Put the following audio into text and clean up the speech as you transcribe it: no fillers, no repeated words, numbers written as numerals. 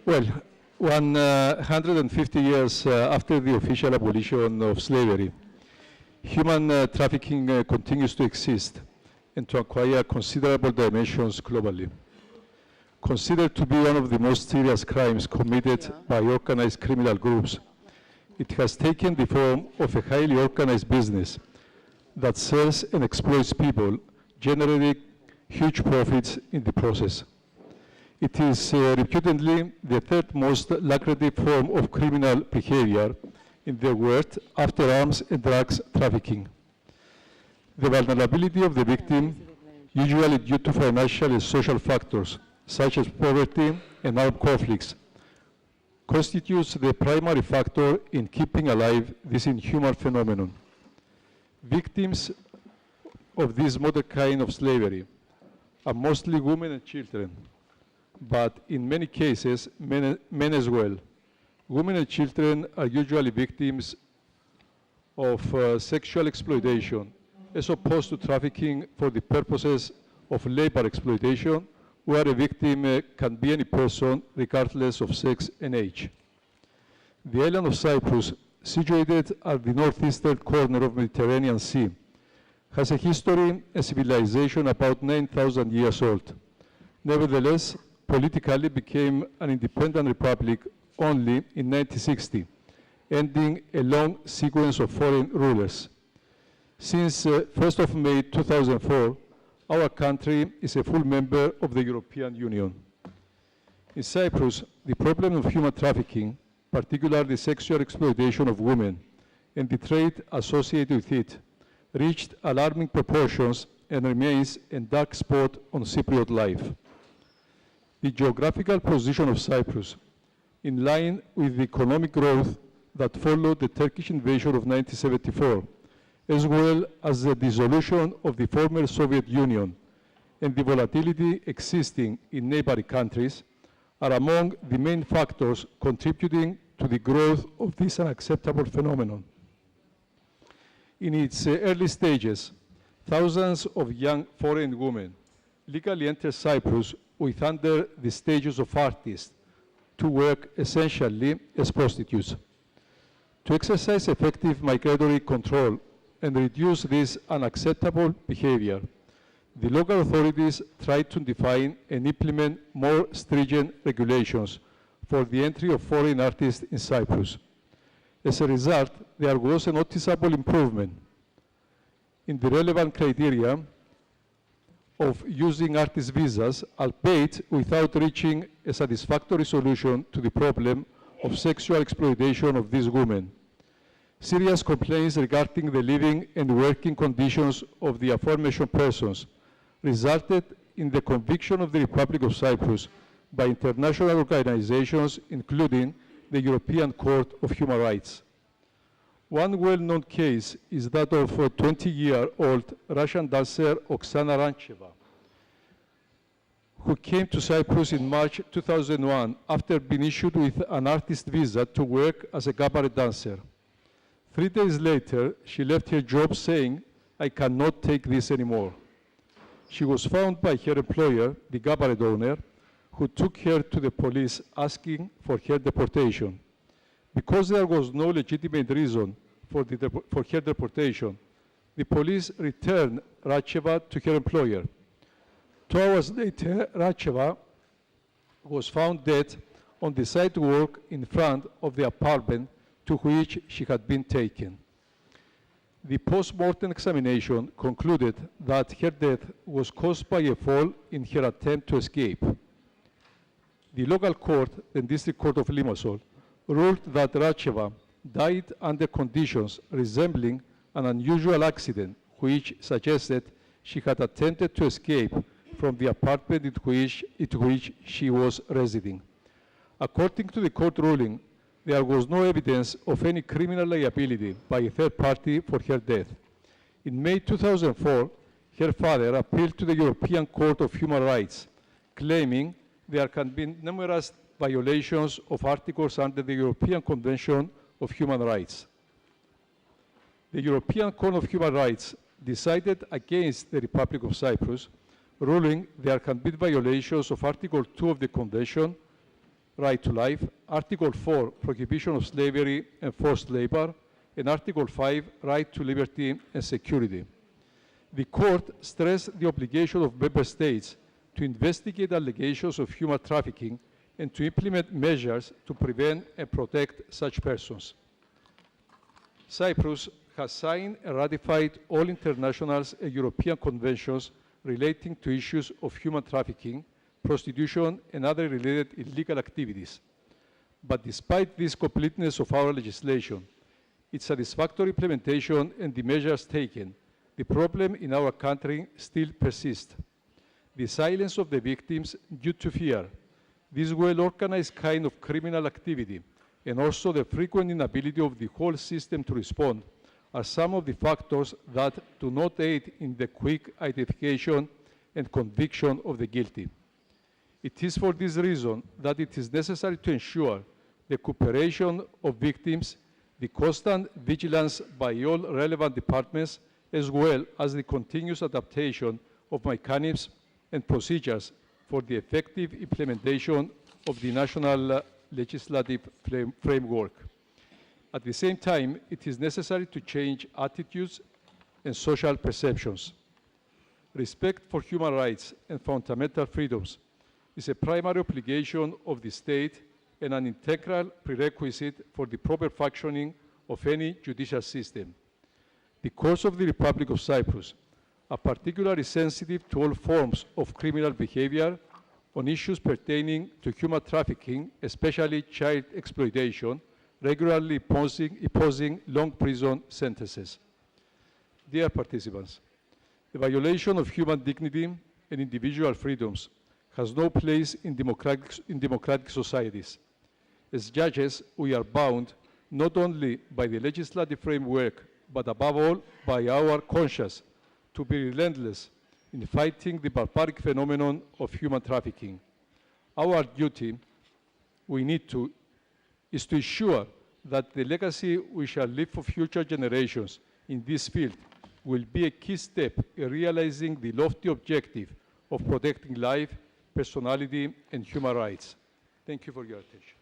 Well, 150 years after the official abolition of slavery, human trafficking continues to exist and to acquire considerable dimensions globally. Considered to be one of the most serious crimes committed by organized criminal groups, it has taken the form of a highly organized business that sells and exploits people, generating huge profits in the process. It is reputedly the third most lucrative form of criminal behavior in the world after arms and drugs trafficking. The vulnerability of the victim, usually due to financial and social factors, such as poverty and armed conflicts, constitutes the primary factor in keeping alive this inhuman phenomenon. Victims of this modern kind of slavery are mostly women and children, but in many cases, men as well. Women and children are usually victims of sexual exploitation, as opposed to trafficking for the purposes of labor exploitation, where a victim can be any person regardless of sex and age. The island of Cyprus, situated at the northeastern corner of the Mediterranean Sea, has a history and civilization about 9,000 years old. Nevertheless, politically became an independent republic only in 1960, ending a long sequence of foreign rulers. Since 1st of May 2004, our country is a full member of the European Union. In Cyprus, the problem of human trafficking, particularly sexual exploitation of women, and the trade associated with it, reached alarming proportions and remains a dark spot on Cypriot life. The geographical position of Cyprus, in line with the economic growth that followed the Turkish invasion of 1974, as well as the dissolution of the former Soviet Union and the volatility existing in neighboring countries, are among the main factors contributing to the growth of this unacceptable phenomenon. In its early stages, thousands of young foreign women legally entered Cyprus with under the status of artists to work essentially as prostitutes. To exercise effective migratory control and reduce this unacceptable behavior, the local authorities tried to define and implement more stringent regulations for the entry of foreign artists in Cyprus. As a result, there was a noticeable improvement in the relevant criteria of using artist visas, albeit without reaching a satisfactory solution to the problem of sexual exploitation of these women. Serious complaints regarding the living and working conditions of the aforementioned persons resulted in the conviction of the Republic of Cyprus by international organizations, including the European Court of Human Rights. One well-known case is that of a 20-year-old Russian dancer Oksana Rancheva, who came to Cyprus in March 2001 after being issued with an artist visa to work as a cabaret dancer. 3 days later, she left her job saying, "I cannot take this anymore." She was found by her employer, the cabaret owner, who took her to the police asking for her deportation. Because there was no legitimate reason for her deportation, the police returned Rancheva to her employer. 2 hours later, Rancheva was found dead on the sidewalk in front of the apartment to which she had been taken. The post-mortem examination concluded that her death was caused by a fall in her attempt to escape. The local court, the District Court of Limassol, ruled that Rancheva died under conditions resembling an unusual accident, which suggested she had attempted to escape from the apartment in which she was residing. According to the court ruling, there was no evidence of any criminal liability by a third party for her death. In May 2004, her father appealed to the European Court of Human Rights, claiming there can be numerous violations of articles under the European Convention of Human Rights. The European Court of Human Rights decided against the Republic of Cyprus, ruling there can be violations of Article 2 of the Convention, right to life, Article 4, prohibition of slavery and forced labor, and Article 5, right to liberty and security. The court stressed the obligation of member states to investigate allegations of human trafficking and to implement measures to prevent and protect such persons. Cyprus has signed and ratified all international and European conventions relating to issues of human trafficking, prostitution, and other related illegal activities. But despite this completeness of our legislation, its satisfactory implementation and the measures taken, the problem in our country still persists. The silence of the victims due to fear, this well-organized kind of criminal activity, and also the frequent inability of the whole system to respond are some of the factors that do not aid in the quick identification and conviction of the guilty. It is for this reason that it is necessary to ensure the cooperation of victims, the constant vigilance by all relevant departments, as well as the continuous adaptation of mechanisms and procedures for the effective implementation of the national legislative framework. At the same time, it is necessary to change attitudes and social perceptions. Respect for human rights and fundamental freedoms is a primary obligation of the state and an integral prerequisite for the proper functioning of any judicial system. The courts of the Republic of Cyprus are particularly sensitive to all forms of criminal behavior on issues pertaining to human trafficking, especially child exploitation, regularly imposing long prison sentences. Dear participants, the violation of human dignity and individual freedoms has no place in democratic societies. As judges, we are bound not only by the legislative framework, but above all by our conscience to be relentless in fighting the barbaric phenomenon of human trafficking. Our duty, is to ensure that the legacy we shall leave for future generations in this field will be a key step in realizing the lofty objective of protecting life, personality, and human rights. Thank you for your attention.